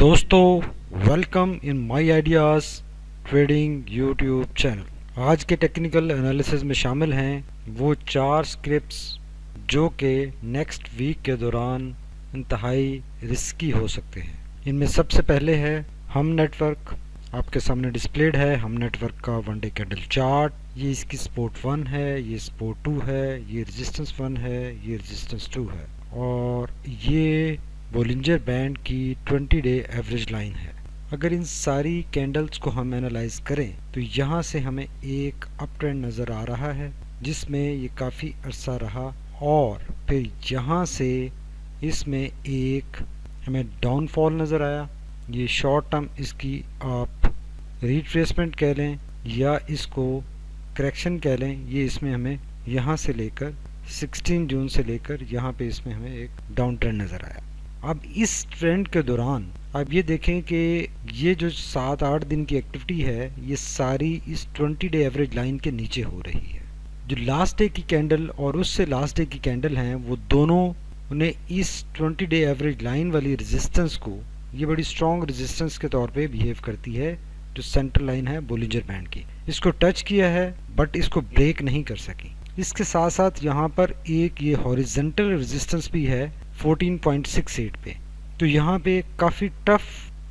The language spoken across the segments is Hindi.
दोस्तों, welcome in my ideas trading YouTube channel. आज के टेक्निकल एनालिसिस में शामिल हैं वो 4 स्क्रिप्ट्स जो कि नेक्स्ट वीक के दौरान इंतहाई रिस्की हो सकते हैं। इनमें सबसे पहले है हम नेटवर्क। आपके सामने डिस्प्लेड है हम नेटवर्क का वन डे कैंडल चार्ट। ये इसकी सपोर्ट 1 है, ये सपोर्ट 2 है, ये रेजिस्टेंस 1 है, ये रेजिस्टेंस 2 है और ये बोलिंजर बैंड की 20 डे एवरेज लाइन है। अगर इन सारी कैंडल्स को हम एनालाइज करें तो यहाँ से हमें एक अप ट्रेंड नज़र आ रहा है जिसमें ये काफ़ी अरसा रहा और फिर यहाँ से इसमें एक हमें डाउनफॉल नज़र आया। ये शॉर्ट टर्म इसकी आप रिट्रेसमेंट कह लें या इसको करेक्शन कह लें। ये इसमें हमें यहाँ से लेकर 16 जून से लेकर यहाँ पे इसमें हमें एक डाउन ट्रेंड नज़र आया। अब इस ट्रेंड के दौरान आप ये देखें कि ये जो 7-8 दिन की एक्टिविटी है ये सारी इस 20 डे एवरेज लाइन के नीचे हो रही है। जो लास्ट डे की कैंडल और उससे लास्ट डे की कैंडल हैं वो दोनों ने इस 20 डे एवरेज लाइन वाली रेजिस्टेंस को ये बड़ी स्ट्रॉन्ग रेजिस्टेंस के तौर पे बिहेव करती है। जो सेंट्रल लाइन है बोलिंजर बैंड की, इसको टच किया है बट इसको ब्रेक नहीं कर सकी। इसके साथ साथ यहाँ पर एक ये हॉरिजेंटल रेजिस्टेंस भी है 14.68 पे। तो यहाँ पे काफ़ी टफ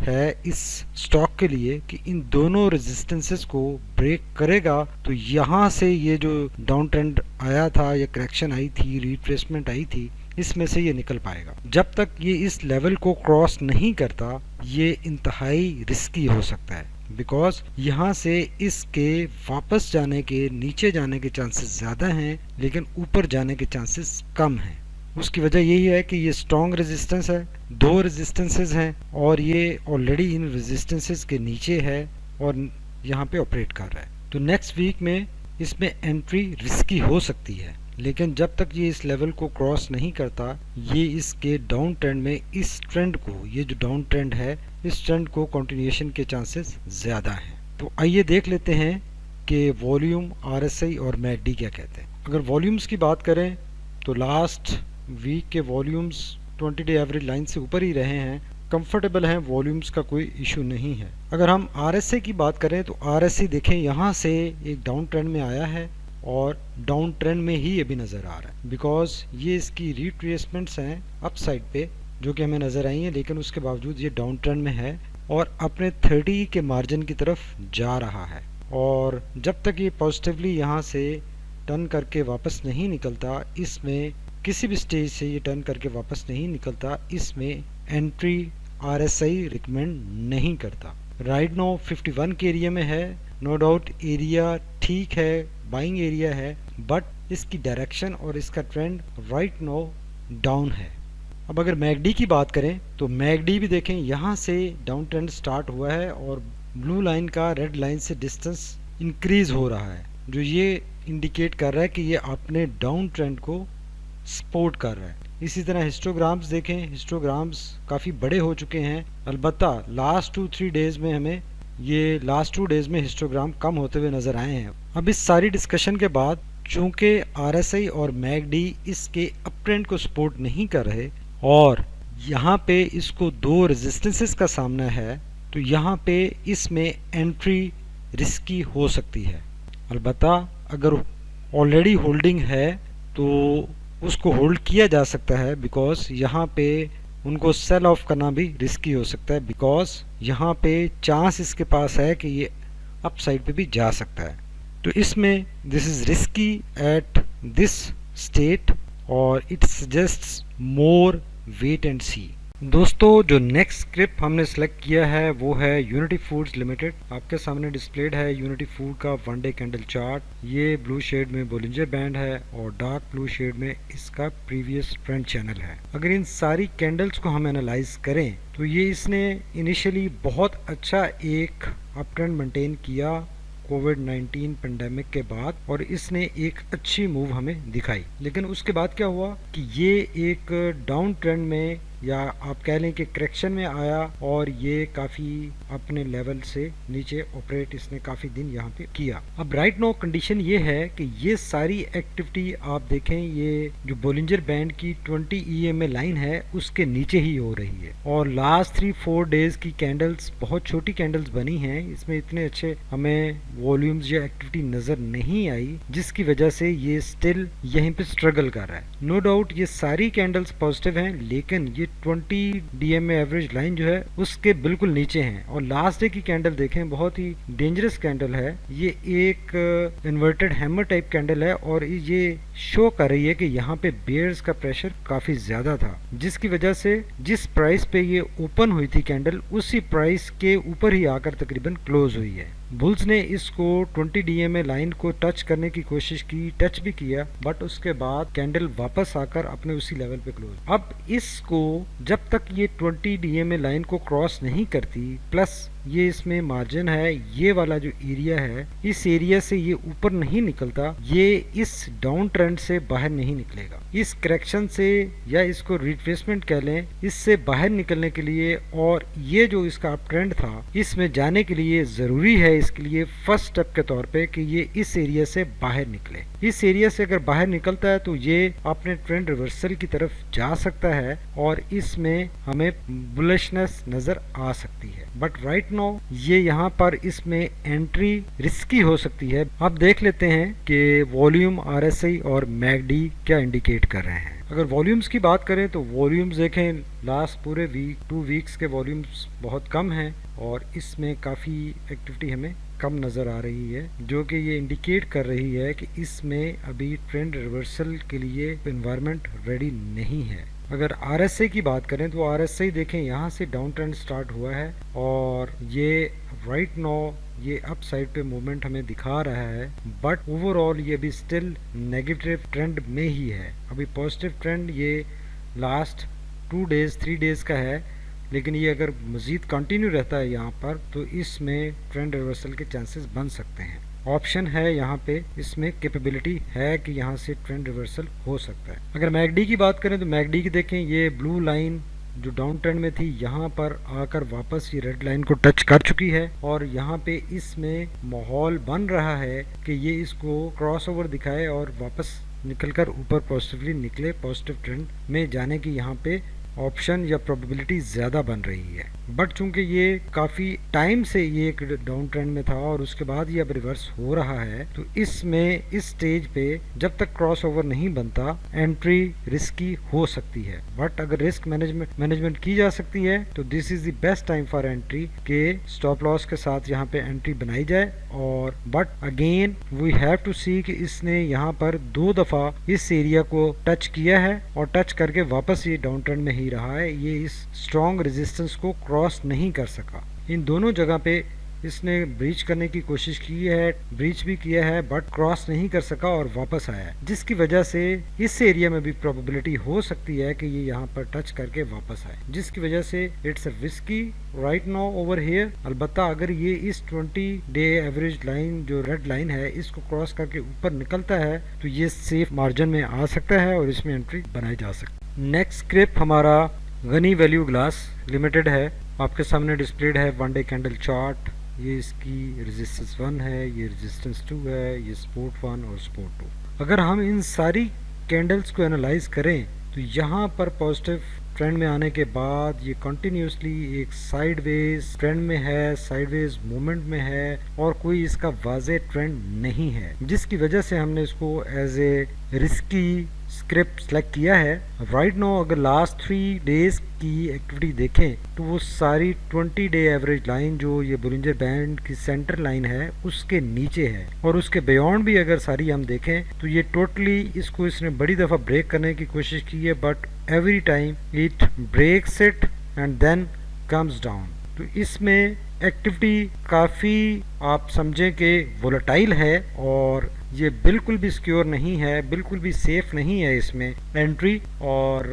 है इस स्टॉक के लिए कि इन दोनों रेजिस्टेंसेस को ब्रेक करेगा तो यहाँ से ये जो डाउन ट्रेंड आया था या करेक्शन आई थी, रिट्रेसमेंट आई थी, इसमें से ये निकल पाएगा। जब तक ये इस लेवल को क्रॉस नहीं करता ये इंतहाई रिस्की हो सकता है बिकॉज यहाँ से इसके वापस जाने के, नीचे जाने के चांसेस ज़्यादा हैं लेकिन ऊपर जाने के चांसेस कम हैं। उसकी वजह यही है कि ये स्ट्रॉन्ग रेजिस्टेंस है, 2 रेजिस्टेंसेस हैं और ये ऑलरेडी इन रेजिस्टेंसेस के नीचे है और यहाँ पे ऑपरेट कर रहा है। तो नेक्स्ट वीक में इसमें एंट्री रिस्की हो सकती है लेकिन जब तक ये इस लेवल को क्रॉस नहीं करता ये इसके डाउन ट्रेंड में इस ट्रेंड को, ये जो डाउन ट्रेंड है इस ट्रेंड को कंटिन्यूएशन के चांसेस ज़्यादा हैं। तो आइए देख लेते हैं कि वॉल्यूम, आरएसआई और मैकडी क्या कहते हैं। अगर वॉल्यूम्स की बात करें तो लास्ट वीक के वॉल्यूम्स 20 डे एवरेज लाइन से ऊपर ही रहे हैं, कंफर्टेबल हैं, वॉल्यूम्स का कोई इशू नहीं है। अगर हम आरएसआई की बात करें तो आरएसआई देखें यहाँ से एक डाउन ट्रेंड में आया है और डाउन ट्रेंड में ही ये भी नज़र आ रहा है बिकॉज ये इसकी रिट्रेसमेंट्स हैं अप साइड पे जो कि हमें नज़र आई हैं लेकिन उसके बावजूद ये डाउन ट्रेंड में है और अपने 30 के मार्जिन की तरफ जा रहा है। और जब तक ये पॉजिटिवली यहाँ से टर्न करके वापस नहीं निकलता, इसमें किसी भी स्टेज से ये टर्न करके वापस नहीं निकलता, इसमें एंट्री आरएसआई रिकमेंड नहीं करता। राइट नो 51 के एरिया में है, नो डाउट एरिया ठीक है, बाइंग एरिया है बट इसकी डायरेक्शन और इसका ट्रेंड राइट नो डाउन है। अब अगर मैकडी की बात करें तो मैकडी भी देखें यहाँ से डाउन ट्रेंड स्टार्ट हुआ है और ब्लू लाइन का रेड लाइन से डिस्टेंस इंक्रीज हो रहा है जो ये इंडिकेट कर रहा है कि ये अपने डाउन ट्रेंड को सपोर्ट कर रहा है। इसी तरह हिस्टोग्राम्स देखें, हिस्टोग्राम्स काफ़ी बड़े हो चुके हैं। अलबत्ता लास्ट 2-3 डेज़ में हमें ये लास्ट 2 डेज़ में हिस्टोग्राम कम होते हुए नज़र आए हैं। अब इस सारी डिस्कशन के बाद चूँकि आरएसआई और मैकडी इसके अप ट्रेंड को सपोर्ट नहीं कर रहे और यहाँ पे इसको 2 रेजिस्टेंसेस का सामना है तो यहाँ पे इसमें एंट्री रिस्की हो सकती है। अलबत्ता अगर ऑलरेडी होल्डिंग है तो उसको होल्ड किया जा सकता है बिकॉज यहाँ पे उनको सेल ऑफ करना भी रिस्की हो सकता है बिकॉज यहाँ पे चांस इसके पास है कि ये अप साइड पे भी जा सकता है। तो इसमें this is risky at this state और it suggests more wait and see. दोस्तों, जो नेक्स्ट स्क्रिप्ट हमने सेलेक्ट किया है वो है यूनिटी फूड्स लिमिटेड। आपके सामने डिस्प्लेड है यूनिटी फूड का वन डे कैंडल चार्ट। ये ब्लू शेड में बोलिंजर बैंड है और डार्क ब्लू शेड में इसका प्रीवियस ट्रेंड चैनल है। अगर इन सारी कैंडल्स को हम एनालाइज करें तो ये इसने इनिशियली बहुत अच्छा एक अप ट्रेंड मेंटेन किया कोविड-19 पेंडेमिक के बाद और इसने एक अच्छी मूव हमें दिखाई, लेकिन उसके बाद क्या हुआ कि ये एक डाउन ट्रेंड में या आप कह लें कि करेक्शन में आया और ये काफ़ी अपने लेवल से नीचे ऑपरेट इसने काफ़ी दिन यहाँ पे किया। अब राइट नाउ कंडीशन ये है कि ये सारी एक्टिविटी आप देखें, ये जो बोलिंजर बैंड की 20 EMA लाइन है उसके नीचे ही हो रही है और लास्ट 3-4 डेज की कैंडल्स बहुत छोटी कैंडल्स बनी हैं, इसमें इतने अच्छे हमें वॉल्यूम्स या एक्टिविटी नज़र नहीं आई, जिसकी वजह से ये स्टिल यहीं पे स्ट्रगल कर रहा है। नो डाउट ये सारी कैंडल्स पॉजिटिव हैं, लेकिन ये 20 DMA एवरेज लाइन जो है उसके बिल्कुल नीचे हैं। और लास्ट डे की कैंडल देखें, बहुत ही डेंजरस कैंडल है, ये एक इन्वर्टेड हैमर टाइप कैंडल है और ये शो कर रही है कि यहाँ पे बेयर्स का प्रेशर काफी ज्यादा था, जिसकी वजह से जिस प्राइस पे ये ओपन हुई थी कैंडल उसी प्राइस के ऊपर ही आकर तकरीबन क्लोज हुई है। बुल्स ने इसको 20 DMA लाइन को टच करने की कोशिश की, टच भी किया, बट उसके बाद कैंडल वापस आकर अपने उसी लेवल पे क्लोज। अब इसको जब तक ये 20 DMA लाइन को क्रॉस नहीं करती, प्लस ये इसमें मार्जिन है, ये वाला जो एरिया है, इस एरिया से ये ऊपर नहीं निकलता, ये इस डाउन ट्रेंड से बाहर नहीं निकलेगा। इस करेक्शन से या इसको रिट्रेसमेंट कह लें, इससे बाहर निकलने के लिए और ये जो इसका अप ट्रेंड था इसमें जाने के लिए जरूरी है इसके लिए फर्स्ट स्टेप के तौर पे कि ये इस एरिया से बाहर निकले। इस एरिया से अगर बाहर निकलता है तो ये अपने ट्रेंड रिवर्सल की तरफ जा सकता है और इसमें हमें बुलिशनेस नजर आ सकती है। बट राइट नाउ ये यहाँ पर इसमें एंट्री रिस्की हो सकती है। अब देख लेते हैं कि वॉल्यूम, RSI और MACD क्या इंडिकेट कर रहे हैं। अगर वॉल्यूम्स की बात करें तो वॉल्यूम्स देखें, लास्ट पूरे 2 वीक्स के वॉल्यूम्स बहुत कम हैं और इसमें काफ़ी एक्टिविटी हमें कम नज़र आ रही है, जो कि ये इंडिकेट कर रही है कि इसमें अभी ट्रेंड रिवर्सल के लिए एनवायरनमेंट रेडी नहीं है। अगर RSI की बात करें तो RSI देखें, यहाँ से डाउन ट्रेंड स्टार्ट हुआ है और ये राइट नाउ ये अप साइड पे मूवमेंट हमें दिखा रहा है, बट ओवरऑल ये भी स्टिल नेगेटिव ट्रेंड में ही है। अभी पॉजिटिव ट्रेंड ये लास्ट 2 डेज 3 डेज का है, लेकिन ये अगर मज़ीद कंटिन्यू रहता है यहाँ पर तो इसमें ट्रेंड रिवर्सल के चांसेस बन सकते हैं। ऑप्शन है यहाँ पे, इसमें कैपेबिलिटी है कि यहाँ से ट्रेंड रिवर्सल हो सकता है। अगर MACD की बात करें तो MACD की देखें, ये ब्लू लाइन जो डाउन ट्रेंड में थी यहाँ पर आकर वापस ये रेड लाइन को टच कर चुकी है और यहाँ पे इसमें माहौल बन रहा है कि ये इसको क्रॉस ओवर दिखाए और वापस निकलकर ऊपर पॉजिटिवली निकले, पॉजिटिव ट्रेंड में जाने की यहाँ पे ऑप्शन या प्रोबेबिलिटी ज़्यादा बन रही है। बट चूंकि ये काफ़ी टाइम से ये एक डाउन ट्रेंड में था और उसके बाद ये अब रिवर्स हो रहा है, तो इसमें इस स्टेज पे जब तक क्रॉस ओवर नहीं बनता एंट्री रिस्की हो सकती है। बट अगर रिस्क मैनेजमेंट की जा सकती है तो this is the best time for entry के स्टॉप लॉस के साथ यहाँ पे एंट्री बनाई जाए। और but again we have to see कि इसने यहाँ पर 2 दफ़ा इस एरिया को टच किया है और टच करके वापस ये डाउन ट्रेंड में ही रहा है, ये इस स्ट्रॉन्ग रेजिस्टेंस को क्रॉस नहीं कर सका। इन दोनों जगह पे इसने ब्रीच करने की कोशिश की है, ब्रीच भी किया है, बट क्रॉस नहीं कर सका और वापस आया, जिसकी वजह से इस एरिया में भी प्रोबेबिलिटी हो सकती है कि ये यहाँ पर टच करके वापस आए, जिसकी वजह से it's a risky right now over here. अलबत्ता अगर ये इस 20 डे एवरेज लाइन जो रेड लाइन है इसको क्रॉस करके ऊपर निकलता है तो ये सेफ मार्जिन में आ सकता है और इसमें एंट्री बनाई जा सकती है। नेक्स्ट स्क्रिप्ट हमारा गनी वैल्यू ग्लास लिमिटेड है, आपके सामने डिस्प्लेड है 1 डे कैंडल चार्ट। ये इसकी रेजिस्टेंस 1 है, ये रेजिस्टेंस 2 है, ये सपोर्ट 1 और सपोर्ट 2। अगर हम इन सारी कैंडल्स को एनालाइज करें तो यहाँ पर पॉजिटिव ट्रेंड में आने के बाद ये कंटिन्यूसली एक साइडवेज ट्रेंड में है, साइडवेज मूवमेंट में है और कोई इसका वाज़े ट्रेंड नहीं है, जिसकी वजह से हमने इसको as a risky script select किया है। राइट नाउ अगर लास्ट 3 डेज की एक्टिविटी देखें तो वो सारी 20 डे एवरेज लाइन जो ये बोलिंजर बैंड की सेंटर लाइन है उसके नीचे है और उसके बियॉन्ड भी अगर सारी हम देखें तो ये टोटली इसको इसने बड़ी दफ़ा ब्रेक करने की कोशिश की है, but every time it breaks it and then comes down. तो इसमें एक्टिविटी काफ़ी आप समझें कि वोलेटाइल है और ये बिल्कुल भी सिक्योर नहीं है, बिल्कुल भी सेफ नहीं है इसमें एंट्री। और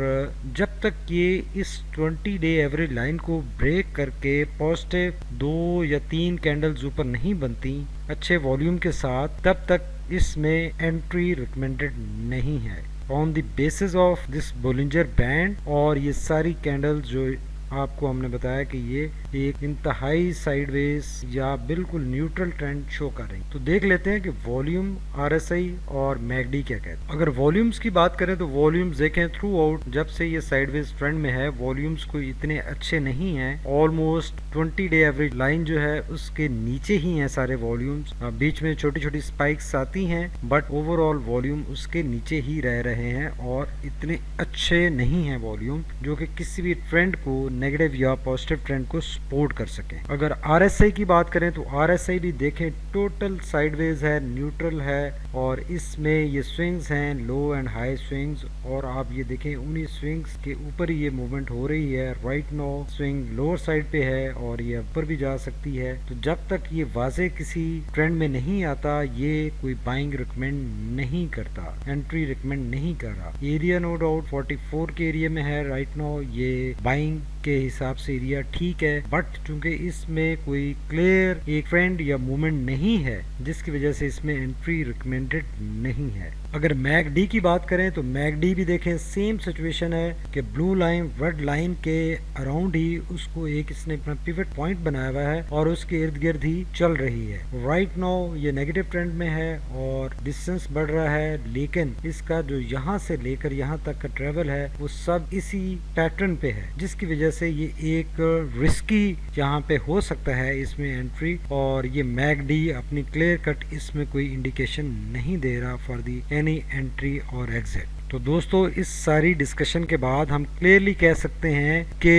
जब तक ये इस 20 डे एवरेज लाइन को ब्रेक करके पॉजिटिव 2 या 3 कैंडल्स ऊपर नहीं बनती अच्छे वॉल्यूम के साथ, तब तक इसमें एंट्री रिकमेंडेड नहीं है। On the basis of this Bollinger band. और ये सारी कैंडल्स जो आपको हमने बताया कि ये एक इंतहाई साइडवेज या बिल्कुल न्यूट्रल ट्रेंड शो कर रही। तो देख लेते हैं कि वॉल्यूम, आरएसआई और मैकडी क्या कहते हैं। अगर वॉल्यूम्स की बात करें तो वॉल्यूम्स देखें थ्रू आउट जब से ये साइडवेज ट्रेंड में है, वॉल्यूम्स कोई इतने अच्छे नहीं हैं। ऑलमोस्ट 20 डे एवरेज लाइन जो है उसके नीचे ही हैं सारे वॉल्यूम्स। बीच में छोटी छोटी स्पाइक्स आती हैं बट ओवरऑल वॉल्यूम उसके नीचे ही रह रहे हैं और इतने अच्छे नहीं हैं वॉल्यूम जो कि किसी भी ट्रेंड को, नेगेटिव या पॉजिटिव ट्रेंड को सपोर्ट कर सके। अगर आरएसआई की बात करें तो आरएसआई भी देखें टोटल साइडवेज है, न्यूट्रल है और इसमें ये स्विंग्स हैं, लो एंड हाई स्विंग्स। और आप ये देखें उन्हीं स्विंग्स के ऊपर ही ये मूवमेंट हो रही है। Right now swing lower side पे है और ये ऊपर भी जा सकती है। तो जब तक ये वाजे किसी ट्रेंड में नहीं आता ये कोई बाइंग रिकमेंड नहीं करता, एंट्री रिकमेंड नहीं कर रहा। एरिया नो डाउट 44 के एरिया में है राइट नाउ, ये बाइंग के हिसाब से एरिया ठीक है बट चूंकि इसमें कोई क्लियर एक ट्रेंड या मूवमेंट नहीं है जिसकी वजह से इसमें एंट्री रिकमेंडेड नहीं है। अगर मैकडी की बात करें तो मैकडी भी देखें सेम सिचुएशन है कि ब्लू लाइन रेड लाइन के अराउंड ही उसको एक इसने अपना पिवट पॉइंट बनाया हुआ है और उसके इर्द गिर्द ही चल रही है। राइट नाउ ये नेगेटिव ट्रेंड में है और डिस्टेंस बढ़ रहा है, लेकिन इसका जो यहाँ से लेकर यहाँ तक का ट्रेवल है वो सब इसी पैटर्न पे है जिसकी वजह से ये एक रिस्की यहाँ पे हो सकता है इसमें एंट्री। और ये मैकडी अपनी क्लियर कट इसमें कोई इंडिकेशन नहीं दे रहा फॉर दी एनी एंट्री और एग्जिट। तो दोस्तों इस सारी डिस्कशन के बाद हम क्लियरली कह सकते हैं कि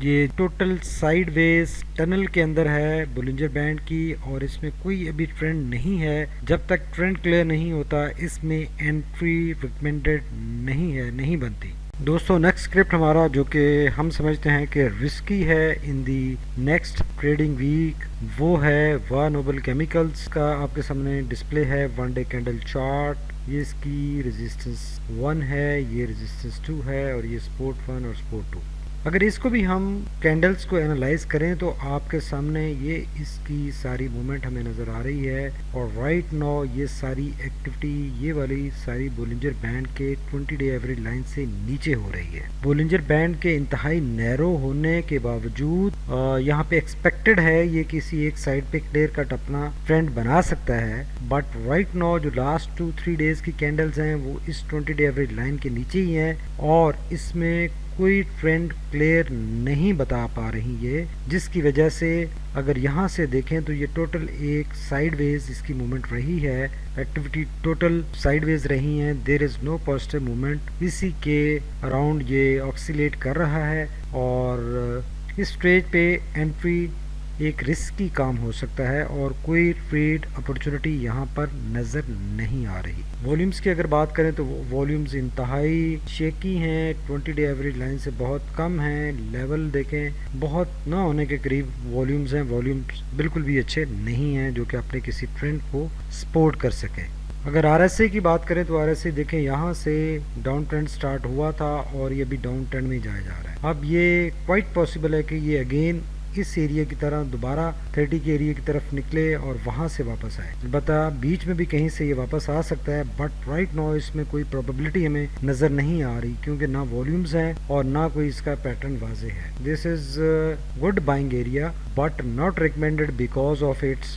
ये टोटल साइडवेज टनल के अंदर है बोलिंजर बैंड की और इसमें कोई अभी ट्रेंड नहीं है। जब तक ट्रेंड क्लियर नहीं होता इसमें एंट्री रिकमेंडेड नहीं है, नहीं बनती। दोस्तों नेक्स्ट स्क्रिप्ट हमारा जो कि हम समझते हैं कि रिस्की है इन दी नेक्स्ट ट्रेडिंग वीक वो है वाह नोबल केमिकल्स का। आपके सामने डिस्प्ले है 1 डे कैंडल चार्ट। ये इसकी रेजिस्टेंस 1 है, ये रेजिस्टेंस 2 है और ये सपोर्ट 1 और सपोर्ट 2। अगर इसको भी हम कैंडल्स को एनालाइज करें तो आपके सामने ये इसकी सारी मूवमेंट हमें नज़र आ रही है और राइट नाउ ये सारी एक्टिविटी ये वाली सारी बोलिंजर बैंड के 20 डे एवरेज लाइन से नीचे हो रही है। बोलिंजर बैंड के इंतहाई नैरो होने के बावजूद यहाँ पे एक्सपेक्टेड है ये किसी एक साइड पे क्लियर कट अपना ट्रेंड बना सकता है बट राइट नाउ जो लास्ट 2-3 डेज की कैंडल्स हैं वो इस 20 डे एवरेज लाइन के नीचे ही हैं और इसमें कोई ट्रेंड क्लियर नहीं बता पा रही है जिसकी वजह से अगर यहाँ से देखें तो ये टोटल एक साइडवेज इसकी मूवमेंट रही है। एक्टिविटी टोटल साइडवेज रही है, there is no positive movement. इसी के अराउंड ये ऑक्सीलेट कर रहा है और इस स्टेज पे एंट्री एक रिस्की काम हो सकता है और कोई ट्रेड अपॉर्चुनिटी यहाँ पर नज़र नहीं आ रही। वॉल्यूम्स की अगर बात करें तो वॉल्यूम्स इंतहाई शेकी हैं, 20 डे एवरेज लाइन से बहुत कम हैं। लेवल देखें बहुत ना होने के करीब वॉल्यूम्स हैं, वॉल्यूम्स बिल्कुल भी अच्छे नहीं हैं जो कि अपने किसी ट्रेंड को सपोर्ट कर सकें। अगर आरएसआई की बात करें तो आरएसआई देखें यहाँ से डाउन ट्रेंड स्टार्ट हुआ था और ये भी डाउन ट्रेंड में जाया जा रहा है। अब ये क्वाइट पॉसिबल है कि ये अगेन इस एरिया की तरह दोबारा 30 के एरिया की तरफ निकले और वहां से वापस आए। अलबत्ता बीच में भी कहीं से ये वापस आ सकता है बट राइट नाउ इसमें कोई प्रोबेबिलिटी हमें नजर नहीं आ रही क्योंकि ना वॉल्यूम्स हैं और ना कोई इसका पैटर्न वाजे है। This is good buying area but not recommended because of its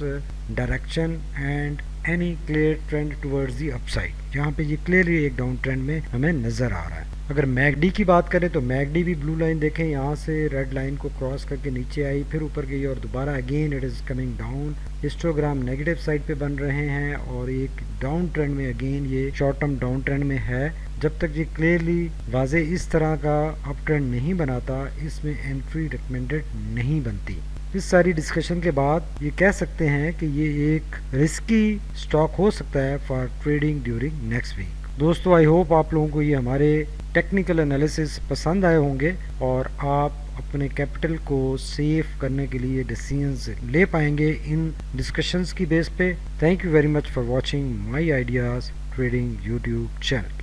direction and any clear trend towards the upside. यहाँ पे ये क्लियरली एक डाउन ट्रेंड में हमें नजर आ रहा है। अगर मैकडी की बात करें तो मैकडी भी ब्लू लाइन देखें यहाँ से रेड लाइन को क्रॉस करके नीचे आई, फिर ऊपर गई और दोबारा again it is coming down. Histogram negative side पे बन रहे हैं और एक डाउन ट्रेंड में अगेन ये शॉर्ट टर्म डाउन ट्रेंड में है। जब तक ये क्लियरली वाजे इस तरह का अप ट्रेंड नहीं बनाता इसमें एंट्री रिकमेंडेड नहीं बनती। इस सारी डिस्कशन के बाद ये कह सकते हैं कि ये एक रिस्की स्टॉक हो सकता है for trading during next week. दोस्तों आई होप आप लोगों को ये हमारे टेक्निकल एनालिसिस पसंद आए होंगे और आप अपने कैपिटल को सेव करने के लिए डिसीजंस ले पाएंगे इन डिस्कशंस की बेस पे। Thank you very much for watching my ideas trading YouTube channel.